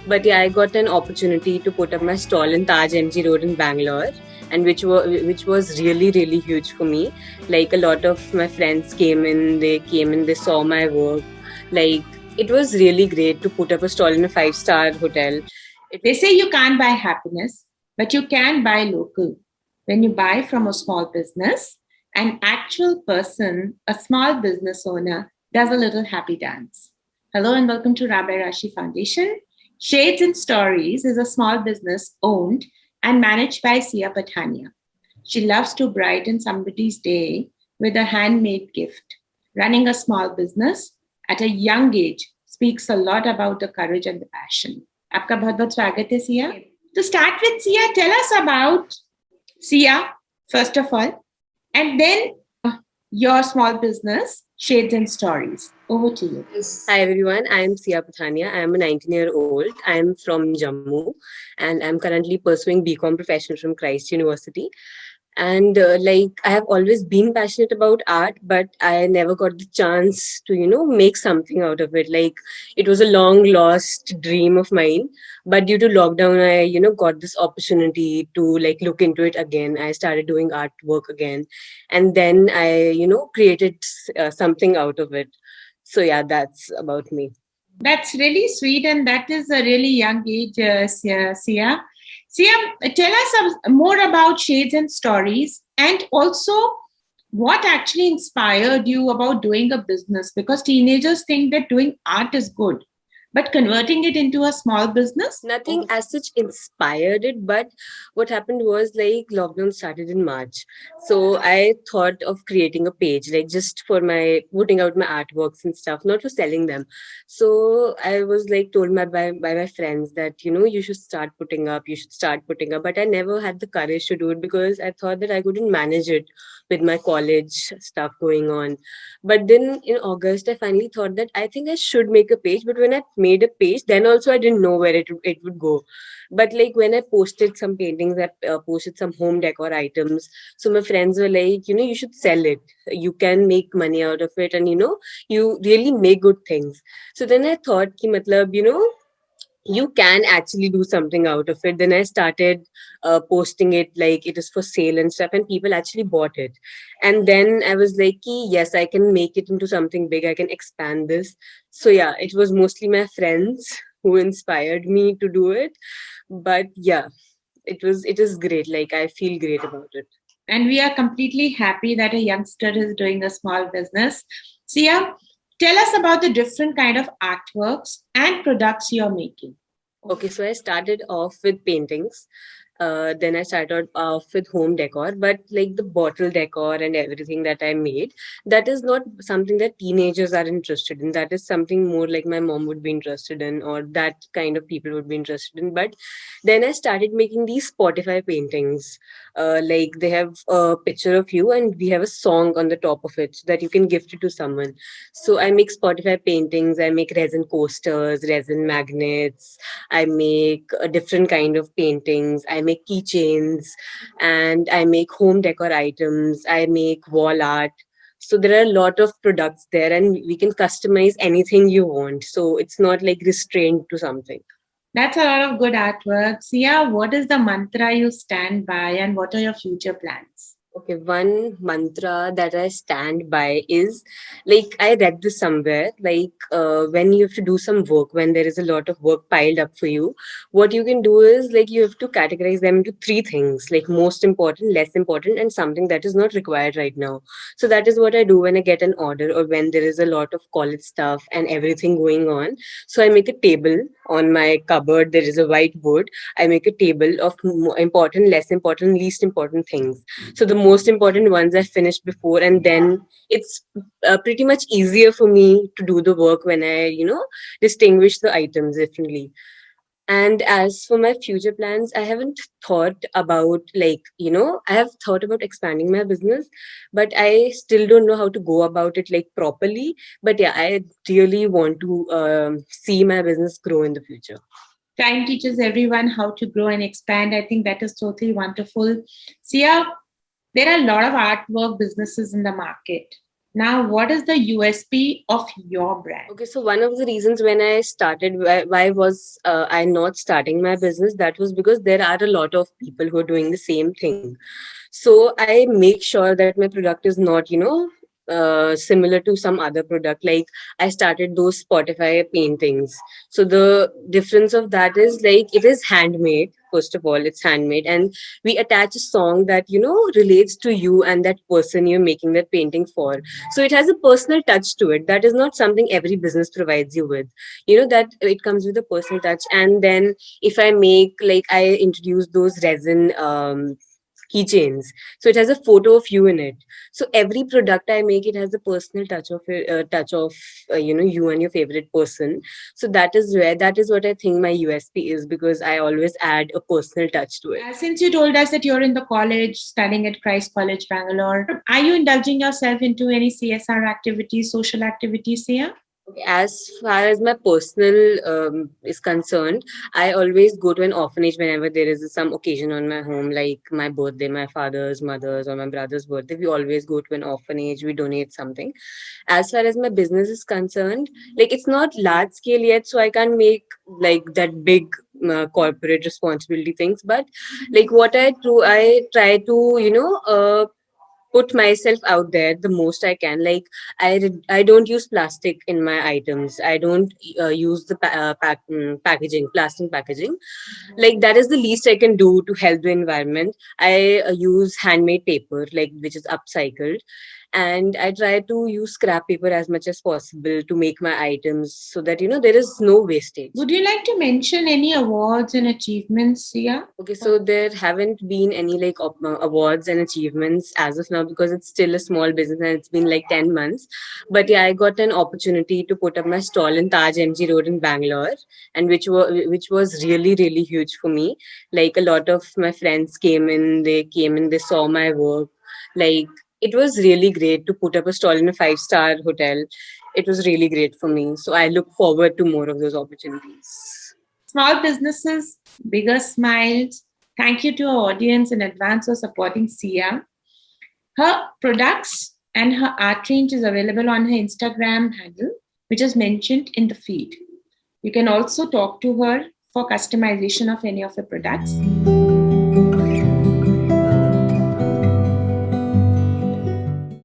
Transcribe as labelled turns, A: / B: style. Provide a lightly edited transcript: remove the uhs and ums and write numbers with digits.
A: But yeah, I got an opportunity to put up my stall in Taj MG Road in Bangalore, and which was really really huge for me. Like a lot of my friends came in, they saw my work. Like it was really great to put up a stall in a five-star hotel.
B: They say you can't buy happiness, but you can buy local. When you buy from a small business, an actual person, a small business owner, does a little happy dance. Hello and welcome to Rabbi Rashi Foundation. Shades and Stories is a small business owned and managed by Sia Patania. She loves to brighten somebody's day with a handmade gift. Running a small business at a young age speaks a lot about the courage and the passion. आपका बहुत बहुत स्वागत है Siya. To start with, Sia, tell us about Sia first of all, and then your small business, Shades and Stories. Over to you.
A: Hi everyone, I am Sia Pathania. I am a 19-year-old. I am from Jammu and I'm currently pursuing BCom professional from Christ University. And I have always been passionate about art, but I never got the chance to make something out of it. Like it was a long lost dream of mine, but due to lockdown I got this opportunity to like look into it again. I started doing artwork again, and then I created something out of it. So yeah, that's about me.
B: That's really sweet, and that is a really young age, Sia. Sia, tell us more about Shades and Stories, and also what actually inspired you about doing a business, because teenagers think that doing art is good, but converting it into a small business?
A: Nothing as such inspired it, but what happened was like lockdown started in March. So I thought of creating a page, like just for my putting out my artworks and stuff, not for selling them. So I was like told by my friends that you should start putting up. But I never had the courage to do it because I thought that I couldn't manage it with my college stuff going on. But then in August, I finally thought that I think I should make a page. But when I made a page, then also I didn't know where it would go. But like when I posted some paintings, I posted some home decor items. So my friends were like, you should sell it. You can make money out of it, and you really make good things. So then I thought, ki matlab, you can actually do something out of it. Then I started posting it like it is for sale and stuff, and people actually bought it. And then I was like, yes, I can make it into something big. I can expand this. So yeah, it was mostly my friends who inspired me to do it. But yeah, it is great. Like I feel great about it.
B: And we are completely happy that a youngster is doing a small business. Sia, tell us about the different kind of artworks and products you're making.
A: Okay, so I started off with paintings. Then I started off with home decor, but like the bottle decor and everything that I made, that is not something that teenagers are interested in. That is something more like my mom would be interested in, or that kind of people would be interested in. But then I started making these Spotify paintings. Like they have a picture of you, and we have a song on the top of it so that you can gift it to someone. So I make Spotify paintings, I make resin coasters, resin magnets, I make a different kind of paintings. I make keychains, and I make home decor items. I make wall art. So there are a lot of products there, and we can customize anything you want. So it's not like restrained to something.
B: That's a lot of good artwork. Sia, what is the mantra you stand by and what are your future plans?
A: Okay, one mantra that I stand by is like I read this somewhere. Like when you have to do some work, when there is a lot of work piled up for you, what you can do is like you have to categorize them into three things, like most important, less important, and something that is not required right now. So that is what I do when I get an order or when there is a lot of college stuff and everything going on. So I make a table on my cupboard. There is a whiteboard. I make a table of important, less important, least important things. So the most important ones I finished before, and then it's pretty much easier for me to do the work when I distinguish the items differently. And as for my future plans, I haven't thought about I have thought about expanding my business, but I still don't know how to go about it like properly. But yeah, I really want to see my business grow in the future.
B: Time teaches everyone how to grow and expand. I think that is totally wonderful. Sia, there are a lot of artwork businesses in the market. Now, what is the USP of your brand?
A: Okay, so one of the reasons when I started, why was I not starting my business? That was because there are a lot of people who are doing the same thing. So I make sure that my product is not, similar to some other product. Like I started those Spotify paintings. So the difference of that is like it is handmade. First of all, it's handmade, and we attach a song that relates to you and that person you're making that painting for. So it has a personal touch to it. That is not something every business provides you with. That it comes with a personal touch. And then if I make, like, I introduce those resin keychains, so it has a photo of you in it. So every product I make, it has a personal touch of it, touch of you and your favorite person. So that is what I think my USP is, because I always add a personal touch to it.
B: Since you told us that you're in the college studying at Christ College, Bangalore, are you indulging yourself into any CSR activities, social activities here?
A: As far as my personal is concerned, I always go to an orphanage whenever there is some occasion on my home, like my birthday, my father's, mother's, or my brother's birthday. We always go to an orphanage, we donate something. As far as my business is concerned, like it's not large scale yet, so I can't make like that big corporate responsibility things. But like what I do, I try to put myself out there the most I can. Like I don't use plastic in my items. I don't use the packaging, plastic packaging. Like that is the least I can do to help the environment. I use handmade paper, like which is upcycled, and I try to use scrap paper as much as possible to make my items, so that there is no wastage.
B: Would you like to mention any awards and achievements, Sia?
A: Okay, so there haven't been any like awards and achievements as of now, because it's still a small business and it's been like 10 months. But yeah, I got an opportunity to put up my stall in Taj MG Road in Bangalore, and which was really really huge for me. Like a lot of my friends came in, they saw my work. Like it was really great to put up a stall in a 5-star hotel. It was really great for me. So I look forward to more of those opportunities.
B: Small businesses, bigger smiles. Thank you to our audience in advance for supporting Sia. Her products and her art range is available on her Instagram handle, which is mentioned in the feed. You can also talk to her for customization of any of her products.